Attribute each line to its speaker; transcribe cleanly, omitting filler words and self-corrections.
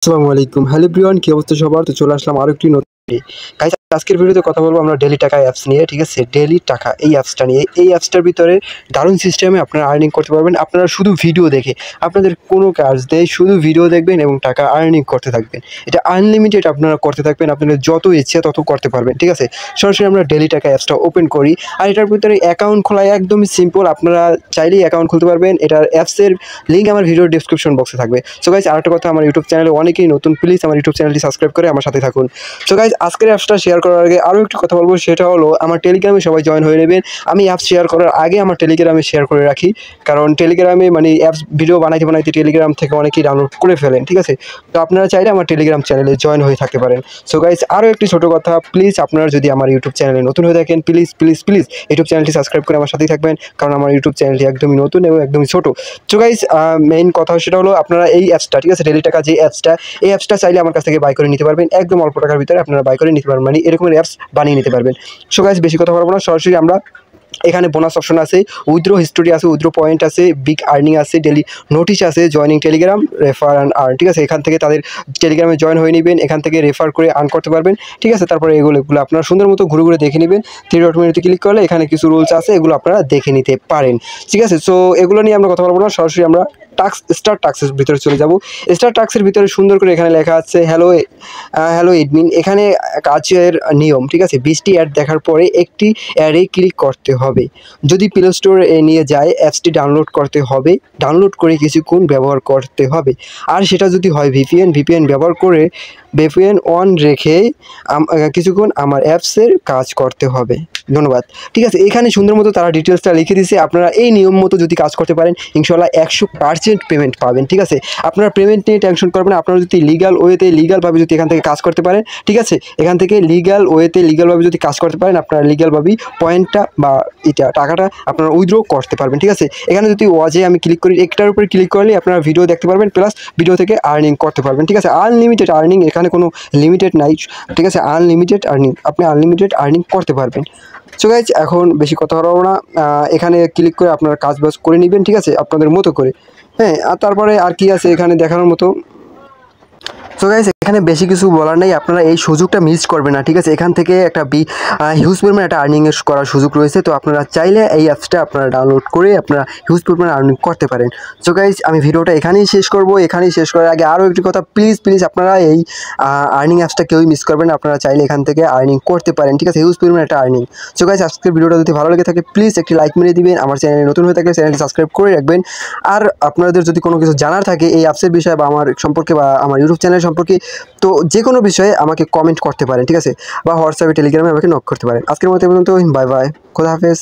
Speaker 1: আসসালামু আলাইকুম। Hello everyone, কি অবস্থা সবার? তো চলে আসলাম আরো একটি নতুন গাইস। আজকের ভিডিওতে কথা বলবো আমরা ডেইলি টাকা অ্যাপস নিয়ে, ঠিক আছে? ডেইলি টাকা এই অ্যাপসটা নিয়ে, এই অ্যাপসটার ভিতরে দারুণ সিস্টেমে আপনারা আর্নিং করতে পারবেন। আপনারা শুধু ভিডিও দেখে, আপনাদের কোনো কাজ নেই, শুধু ভিডিও দেখবেন এবং টাকা আর্নিং করতে থাকবেন। এটা আনলিমিটেড আপনারা করতে থাকবেন, আপনাদের যত ইচ্ছে তত করতে পারবেন, ঠিক আছে? সরাসরি আমরা ডেইলি টাকা অ্যাপসটা ওপেন করি। আর এটার ভিতরে অ্যাকাউন্ট খোলা একদমই সিম্পল, আপনারা চাইলেই অ্যাকাউন্ট খুলতে পারবেন। এটার অ্যাপসের লিঙ্ক আমার ভিডিওর ডিসক্রিপশন বক্সে থাকবে। সো গাইস, আরেকটা কথা, আমার ইউটিউব চ্যানেলে অনেকেই নতুন, প্লিজ আমার ইউটিউব চ্যানেলটি সাবস্ক্রাইব করে আমার সাথে থাকুন। সো গাইস, আজকের অ্যাপসটা শেয়ার করার আগে আরও একটি কথা বলবো, সেটা হলো আমার টেলিগ্রামে সবাই জয়েন হয়ে নেবেন। আমি অ্যাপস শেয়ার করার আগে আমার টেলিগ্রামে শেয়ার করে রাখি, কারণ টেলিগ্রামে মানে অ্যাপস ভিডিও বানাইতে বানাইতে টেলিগ্রাম থেকে অনেকেই ডাউনলোড করে ফেলেন, ঠিক আছে? তো আপনারা চাইলে আমার টেলিগ্রাম চ্যানেলে জয়েন হয়ে থাকতে পারেন। সো গাইস, আরও একটি ছোটো কথা, প্লিজ আপনারা যদি আমার ইউটিউব চ্যানেলে নতুন হয়ে থাকেন, প্লিজ প্লিজ প্লিজ ইউটিউব চ্যানেলটি সাবস্ক্রাইব করে আমার সাথেই থাকবেন, কারণ আমার ইউটিউব চ্যানেলটি একদমই নতুন এবং একদমই ছোটো। সো গাইস, মেইন কথা সেটা হলো আপনারা এই অ্যাপসটা, ঠিক আছে, ডেইলি টাকা যে অ্যাপসটা, এই অ্যাপসটা চাইলে আমার কাছ থেকে বাই করে নিতে পারবেন। একদম অল্প টাকার ভিতরে আপনারা বাই করে নিতে পারবেন, মানে এরকমের অ্যাপস বানিয়ে নিতে পারবেন। সো গাইস, বেশি কথা বলবো না, সরাসরি আমরা এখানে বোনাস অপশন আছে, উইথড্র হিস্টোরি আছে, উইথড্র পয়েন্ট আছে, বিগ আর্নিং আছে, ডেলি নোটিশ আছে, joining Telegram, refer and earn, ঠিক আছে? এখান থেকে তাদের টেলিগ্রামে জয়েন হয়ে নেবেন, এখান থেকে রেফার করে আর্ন করতে পারবেন, ঠিক আছে? তারপরে এগুলো আপনারা সুন্দর মতো ঘুরে ঘুরে দেখে নেবেন। 3 ডট মেনুতে ক্লিক করলে এখানে কিছু রুলস আছে, এগুলো আপনারা দেখে নিতে পারেন, ঠিক আছে? সো এগুলো নিয়ে আমরা কথা বলবো না, সরাসরি আমরা স্টার টাস্কের ভিতরে চলে যাব। স্টার টাস্কের ভিতরে সুন্দর করে এখানে লেখা আছে হ্যালো এডমিন। এখানে কাজের নিয়ম, ঠিক আছে? 20টি অ্যাড দেখার পরে একটি অ্যাডে ক্লিক করতে হবে। যদি প্লে স্টোরে নিয়ে যায়, অ্যাপসটি ডাউনলোড করতে হবে, ডাউনলোড করে কিছুক্ষণ ব্যবহার করতে হবে। আর সেটা যদি হয় ভিপিএন ব্যবহার করে ভিপিএন অন রেখে কিছুক্ষণ আমার অ্যাপসের কাজ করতে হবে। ধন্যবাদ, ঠিক আছে? এখানে সুন্দর মতো তারা ডিটেলসটা লিখে দিয়েছে। আপনারা এই নিয়ম মতো যদি কাজ করতে পারেন, ইনশাল্লাহ 100% পেমেন্ট পাবেন, ঠিক আছে? আপনারা পেমেন্ট নিয়ে টেনশন করবেন না। আপনারা যদি লিগাল ওয়েতে, লিগালভাবে যদি এখান থেকে কাজ করতে পারেন, ঠিক আছে? এখান থেকে লিগাল ওয়েতে, লিগালভাবে যদি কাজ করতে পারেন, আপনারা লিগালভাবেই পয়েন্টটা বা টাকাটা আপনারা উইথড্র করতে পারবেন, ঠিক আছে? এখানে যদি ওয়াজে আমি ক্লিক করি, একটার উপরে ক্লিক করলে আপনারা ভিডিও দেখতে পারবেন, প্লাস ভিডিও থেকে আর্নিং করতে পারবেন, ঠিক আছে? আনলিমিটেড আর্নিং, এখানে কোনো লিমিটেড নাই, ঠিক আছে? আনলিমিটেড আর্নিং, আপনি আনলিমিটেড আর্নিং করতে পারবেন। সো গাইজ, এখন বেশি কথা বলবো না, এখানে ক্লিক করে আপনারা কাজ বাজ করে নেবেন, ঠিক আছে? আপনাদের মতো করে, হ্যাঁ। আর তারপরে আর কি আছে এখানে দেখানোর মতো? সো গাইস, এখানে বেশি কিছু বলার নেই, আপনারা এই সুযোগটা মিস করবেন না, ঠিক আছে? এখান থেকে একটা হিউজ পরিমাণ একটা আর্নিং করার সুযোগ রয়েছে। তো আপনারা চাইলে এই অ্যাপসটা আপনারা ডাউনলোড করে আপনারা হিউজ পরিমাণ আর্নিং করতে পারেন। সো গাইস, আমি ভিডিওটা এখানেই শেষ করব। এখানেই শেষ করার আগে আরও একটি কথা, প্লিজ প্লিজ আপনারা এই আর্নিং অ্যাপসটা কেউই মিস করবেন না। আপনারা চাইলে এখান থেকে আর্নিং করতে পারেন, ঠিক আছে? হিউজ পরিমাণ একটা আর্নিং। সো গাইস, আজকের ভিডিওটা যদি ভালো লেগে থাকে, প্লিজ একটি লাইক মেরে দিবেন। আমার চ্যানেলে নতুন হয়ে থাকলে চ্যানেলটি সাবস্ক্রাইব করে রাখবেন। আর আপনাদের যদি কোনো কিছু জানার থাকে এই অ্যাপসের বিষয়ে বা আমার সম্পর্কে বা আমার ইউটিউব চ্যানেল সম্পর্কে, তো যে কোনো বিষয়ে আমাকে কমেন্ট করতে পারেন, ঠিক আছে? বা হোয়াটসঅ্যাপে, টেলিগ্রামে আমাকে নক করতে পারেন। আজকের মতো পর্যন্ত, বাই বাই, খোদা হাফেজ।